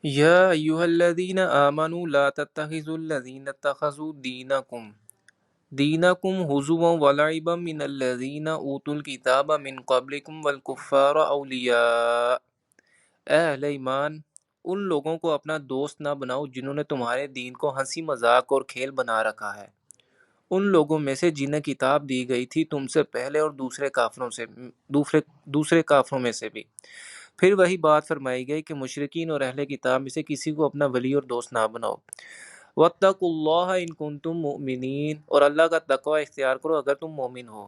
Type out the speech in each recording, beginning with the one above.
یا ایہا الذین آمنوا لا تتخذوا الذین اتخذوا دینکم ہزوا ولعبا من الذین اوتوا الکتاب من قبلکم والکفار اولیاء۔ اے اہل ایمان، ان لوگوں کو اپنا دوست نہ بناؤ جنہوں نے تمہارے دین کو ہنسی مذاق اور کھیل بنا رکھا ہے، ان لوگوں میں سے جنہیں کتاب دی گئی تھی تم سے پہلے اور دوسرے کافروں میں سے بھی۔ پھر وہی بات فرمائی گئی کہ مشرکین اور اہل کتاب میں سے کسی کو اپنا ولی اور دوست نہ بناؤ۔ واتقوا اللہ ان کنتم مؤمنین، اور اللہ کا تقوی اختیار کرو اگر تم مومن ہو۔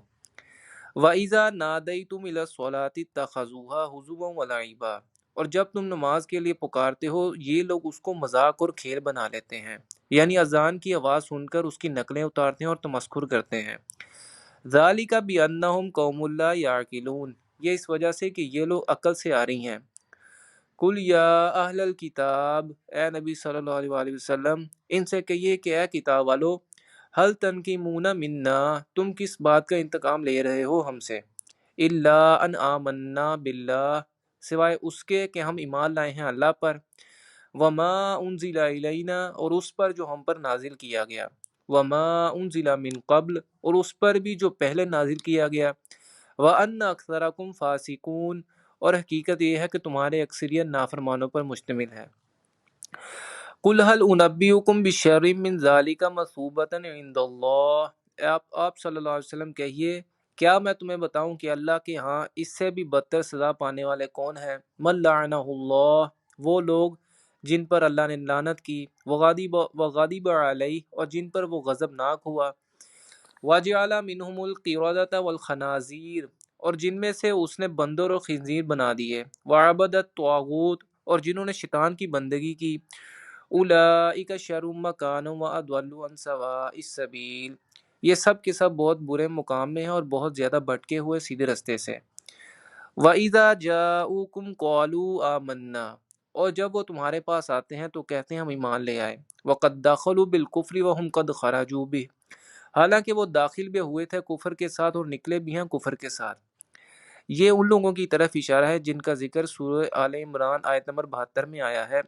وَإِذَا نَادَيْتُمْ إِلَى الصَّلَاةِ اتَّخَذُوهَا هُزُوًا وَلَعِبًا، اور جب تم نماز کے لیے پکارتے ہو یہ لوگ اس کو مذاق اور کھیل بنا لیتے ہیں، یعنی اذان کی آواز سن کر اس کی نقلیں اتارتے ہیں اور تمسخر کرتے ہیں۔ ذَلِكَ بِأَنَّهُمْ قَوْمٌ لَا يَعْقِلُونَ، یہ اس وجہ سے کہ یہ لوگ عقل سے آ رہی ہیں۔ قل یا اہل الکتاب، اے نبی صلی اللہ علیہ وآلہ وسلم ان سے کہیے کہ اے کتاب والو، حل تنقمون منا، تم کس بات کا انتقام لے رہے ہو ہم سے؟ الا ان آمنا باللہ، سوائے اس کے کہ ہم ایمان لائے ہیں اللہ پر، وما انزل الینا، اور اس پر جو ہم پر نازل کیا گیا، وما انزل من قبل، اور اس پر بھی جو پہلے نازل کیا گیا، وان اکثرکم فاسقون، اور حقیقت یہ ہے کہ تمہارے اکثریت نافرمانوں پر مشتمل ہے۔ قل هل انبئکم بشر من ذلک مثوبۃ عند اللہ، آپ صلی اللہ علیہ وسلم کہیے کیا میں تمہیں بتاؤں کہ اللہ کے ہاں اس سے بھی بدتر سزا پانے والے کون ہیں؟ من لعنہ اللہ، وہ لوگ جن پر اللہ نے لعنت کی، وغضب علیہ، اور جن پر وہ غضبناک ہوا، وجعل منہم القردۃ والخنازیر، اور جن میں سے اس نے بندر اور خنزیر بنا دیے، وعبد الطاغوت، اور جنہوں نے شیطان کی بندگی کی، اولئک شر مکانا واضل عن سواء السبیل، یہ سب کے سب بہت برے مقام میں ہیں اور بہت زیادہ بھٹکے ہوئے سیدھے رستے سے۔ وَإِذَا جَاءُوكُمْ قَالُوا آمَنَّا، اور جب وہ تمہارے پاس آتے ہیں تو کہتے ہیں ہم ایمان لے آئے، وَقَدْ دَخَلُوا بِالْكُفْرِ وَهُمْ قَدْ خَرَجُوا بِهِ، حالانکہ وہ داخل بھی ہوئے تھے کفر کے ساتھ اور نکلے بھی ہیں کفر کے ساتھ۔ یہ ان لوگوں کی طرف اشارہ ہے جن کا ذکر سورہ آل عمران آیت نمبر 72 میں آیا ہے،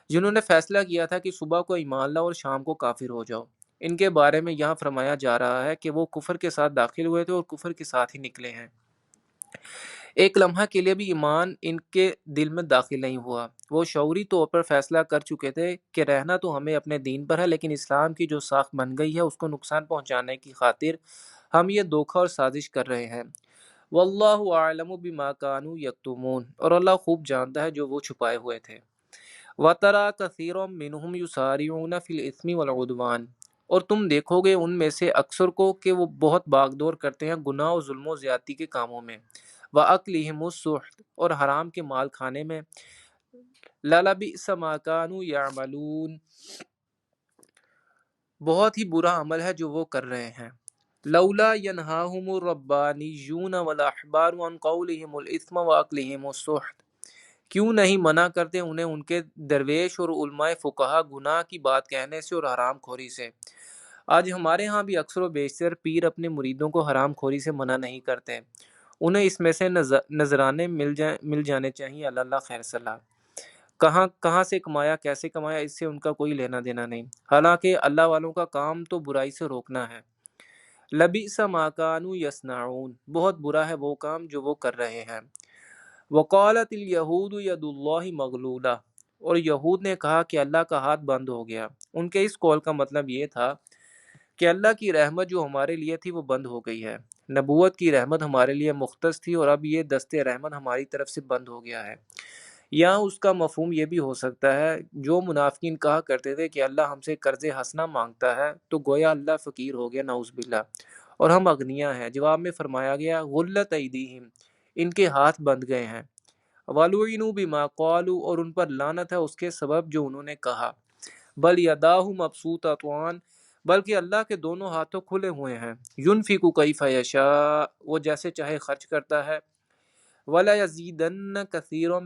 جنہوں نے فیصلہ کیا تھا کہ صبح کو ایمان لاؤ اور شام کو کافر ہو جاؤ۔ ان کے بارے میں یہاں فرمایا جا رہا ہے کہ وہ کفر کے ساتھ داخل ہوئے تھے اور کفر کے ساتھ ہی نکلے ہیں۔ ایک لمحہ کے لیے بھی ایمان ان کے دل میں داخل نہیں ہوا، وہ شعوری طور پر فیصلہ کر چکے تھے کہ رہنا تو ہمیں اپنے دین پر ہے، لیکن اسلام کی جو ساخت بن گئی ہے اس کو نقصان پہنچانے کی خاطر ہم یہ دھوکہ اور سازش کر رہے ہیں۔ واللہ اعلم بما كانوا یکتمون، اور اللہ خوب جانتا ہے جو وہ چھپائے ہوئے تھے۔ وَتَرَى كَثِيرًا مِّنْهُمْ يُسَارِعُونَ فِي الْإِثْمِ وَالْعُدْوَانِ، اور تم دیکھو گے ان میں سے اکثر کو کہ وہ بہت باغ دور کرتے ہیں گناہ اور ظلم و زیادتی کے کاموں میں، وَأَكْلِهِمُ السُّحْتَ، اور حرام کے مال کھانے میں، لَلَبِئْسَ مَا كَانُوا يَعْمَلُونَ، بہت ہی برا عمل ہے جو وہ کر رہے ہیں۔ لولا ينهاهم الربانيون والأحبار عن قولهم الإثم وأكلهم السحت، کیوں نہیں منع کرتے انہیں ان کے درویش اور علماء فقہا گناہ کی بات کہنے سے اور حرام خوری سے۔ آج ہمارے ہاں بھی اکثر و بیشتر پیر اپنے مریدوں کو حرام خوری سے منع نہیں کرتے، انہیں اس میں سے نذرانے مل جانے چاہیے، اللہ خیر صلاح، کہاں سے کمایا کیسے کمایا اس سے ان کا کوئی لینا دینا نہیں، حالانکہ اللہ والوں کا کام تو برائی سے روکنا ہے۔ لبئس ما کانوا یصنعون، بہت برا ہے وہ کام جو وہ کر رہے ہیں۔ وقالت الیہود ید اللہ مغلولہ، اور یہود نے کہا کہ اللہ کا ہاتھ بند ہو گیا۔ ان کے اس قول کا مطلب یہ تھا کہ اللہ کی رحمت جو ہمارے لیے تھی وہ بند ہو گئی ہے، نبوت کی رحمت ہمارے لیے مختص تھی اور اب یہ دست رحمت ہماری طرف سے بند ہو گیا ہے۔ یا اس کا مفہوم یہ بھی ہو سکتا ہے، جو منافقین کہا کرتے تھے کہ اللہ ہم سے قرض حسنہ مانگتا ہے تو گویا اللہ فقیر ہو گیا، نعوذ باللہ، اور ہم اغنیا ہیں۔ جواب میں فرمایا گیا غلت ایدیہم، ان کے ہاتھ بند گئے ہیں، وَلُعِنُوا بِمَا قَالُوا، اور ان پر لعنت ہے اس کے سبب جو انہوں نے کہا، بل یداہ مبسوطتان، بلکہ اللہ کے دونوں ہاتھوں کھلے ہوئے ہیں، ينفق کیف یشاء، وہ جیسے چاہے خرچ کرتا ہے، وَلَيَزِيدَنَّ كَثِيرًا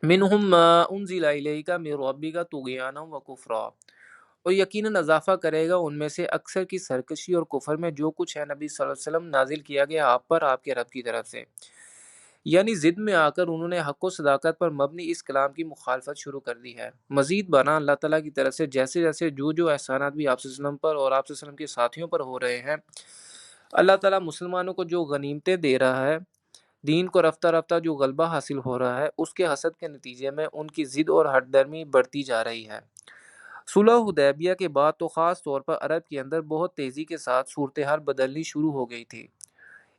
مِّنْهُمْ مَا أُنزِلَ إِلَيْكَ مِن رَّبِّكَ طُغْيَانًا وَكُفْرًا، اور یقیناً اضافہ کرے گا ان میں سے اکثر کی سرکشی اور کفر میں جو کچھ ہے نبی صلی اللہ علیہ وسلم نازل کیا گیا آپ پر آپ کے رب کی طرف سے۔ یعنی ضد میں آ کر انہوں نے حق و صداقت پر مبنی اس کلام کی مخالفت شروع کر دی ہے۔ مزید برآں اللہ تعالیٰ کی طرف سے جیسے جیسے جو احسانات بھی آپ صلی اللہ علیہ وسلم پر اور آپ صلی اللہ علیہ وسلم کے ساتھیوں پر ہو رہے ہیں، اللہ تعالیٰ مسلمانوں کو جو غنیمتیں دے رہا ہے، دین کو رفتہ رفتہ جو غلبہ حاصل ہو رہا ہے، اس کے حسد کے نتیجے میں ان کی ضد اور ہٹ درمی بڑھتی جا رہی ہے۔ صلح حدیبیہ کے بعد تو خاص طور پر عرب کے اندر بہت تیزی کے ساتھ صورتحال بدلنی شروع ہو گئی تھی۔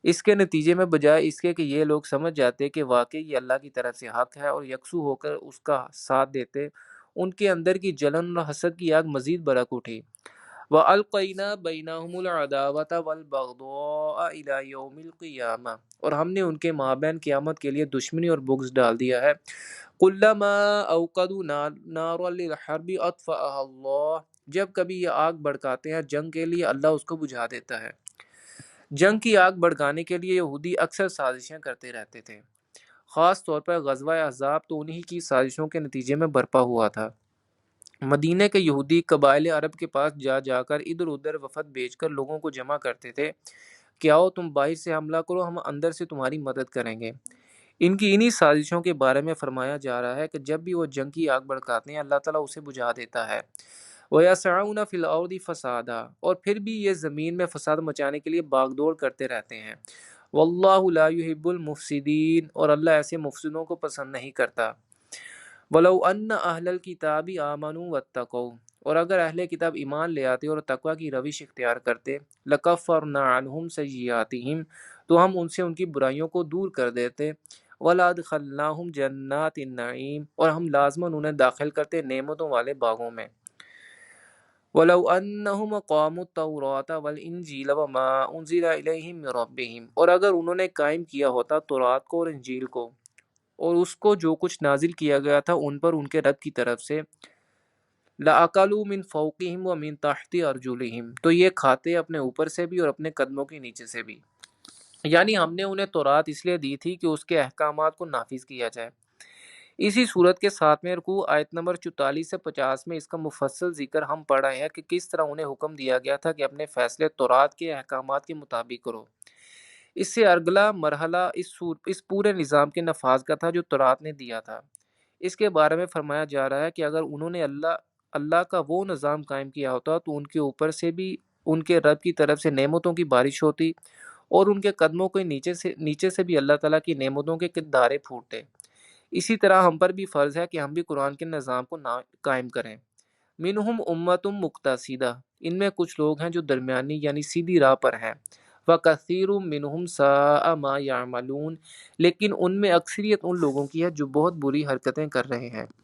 اس کے نتیجے میں بجائے اس کے کہ یہ لوگ سمجھ جاتے کہ واقعی یہ اللہ کی طرف سے حق ہے اور یکسو ہو کر اس کا ساتھ دیتے، ان کے اندر کی جلن اور حسد کی آگ مزید بھڑک اٹھی۔ وَأَلْقَيْنَا بَيْنَهُمُ الْعَدَاوَةَ وَالْبَغْضَاءَ إِلَى يَوْمِ الْقِيَامَةِ، اور ہم نے ان کے مابین قیامت کے لیے دشمنی اور بغض ڈال دیا ہے۔ كُلَّمَا أَوْقَدُوا نَارًا لِلْحَرْبِ أَطْفَأَهَا اللَّهُ، جب کبھی یہ آگ بھڑکاتے ہیں جنگ کے لیے، اللہ اس کو بجھا دیتا ہے۔ جنگ کی آگ بھڑکانے کے لیے یہودی اکثر سازشیں کرتے رہتے تھے، خاص طور پر غزوہ احزاب تو انہی کی سازشوں کے نتیجے میں برپا ہوا تھا۔ مدینہ کے یہودی قبائل عرب کے پاس جا جا کر ادھر ادھر وفد بھیج کر لوگوں کو جمع کرتے تھے کہ آؤ تم باہر سے حملہ کرو، ہم اندر سے تمہاری مدد کریں گے۔ ان کی انہی سازشوں کے بارے میں فرمایا جا رہا ہے کہ جب بھی وہ جنگ کی آگ بھڑکاتے ہیں اللہ تعالیٰ اسے بجھا دیتا ہے۔ وَيَسْعَوْنَ فِي الْأَرْضِ فَسَادًا، اور پھر بھی یہ زمین میں فساد مچانے کے لیے باغ دوڑ کرتے رہتے ہیں۔ وَاللَّهُ لَا يُحِبُّ الْمُفْسِدِينَ، اور اللہ ایسے مفسدوں کو پسند نہیں کرتا۔ وَلَوْ أَنَّ أَهْلَ الْكِتَابِ آمَنُوا وَاتَّقَوْا، اور اگر اہل کتاب ایمان لے آتے اور تقوی کی روش اختیار کرتے، لَكَفَّرْنَا عَنْهُمْ سَيِّئَاتِهِمْ، تو ہم ان سے ان کی برائیوں کو دور کر دیتے، وَلَأَدْخَلْنَاهُمْ جَنَّاتِ النَّعِيمِ، اور ہم لازماً انہیں داخل کرتے نعمتوں والے باغوں میں۔ وَلَوْ أَنَّهُمْ أَقَامُوا التَّوْرَاةَ وَالْإِنْجِيلَ وَمَا أُنزِلَ إِلَيْهِمْ مِنْ رَبِّهِمْ، اور اگر انہوں نے قائم کیا ہوتا تورات کو اور انجیل کو اور اس کو جو کچھ نازل کیا گیا تھا ان پر ان کے رب کی طرف سے، لَأَكَلُوا مِنْ فَوْقِهِمْ وَمِنْ تَحْتِ أَرْجُلِهِمْ، تو یہ کھاتے اپنے اوپر سے بھی اور اپنے قدموں کے نیچے سے بھی۔ یعنی ہم نے انہیں تورات اس لیے دی تھی کہ اس کے احکامات کو نافذ کیا جائے۔ اسی صورت کے 7ویں رکوع آیت نمبر 44 سے 50 میں اس کا مفصل ذکر ہم پڑھ رہے ہیں کہ کس طرح انہیں حکم دیا گیا تھا کہ اپنے فیصلے تورات کے احکامات کے مطابق کرو۔ اس سے اگلا مرحلہ اس پورے نظام کے نفاذ کا تھا جو تورات نے دیا تھا۔ اس کے بارے میں فرمایا جا رہا ہے کہ اگر انہوں نے اللہ کا وہ نظام قائم کیا ہوتا تو ان کے اوپر سے بھی ان کے رب کی طرف سے نعمتوں کی بارش ہوتی اور ان کے قدموں کے نیچے سے بھی اللہ تعالیٰ کی نعمتوں کے دارے پھوٹتے۔ اسی طرح ہم پر بھی فرض ہے کہ ہم بھی قرآن کے نظام کو قائم کریں۔ منہم امتم مقتصدہ، ان میں کچھ لوگ ہیں جو درمیانی یعنی سیدھی راہ پر ہیں۔ وَكَثِيرٌ مِّنْهُمْ سَاءَ مَا يَعْمَلُونَ، لیکن ان میں اکثریت ان لوگوں کی ہے جو بہت بری حرکتیں کر رہے ہیں۔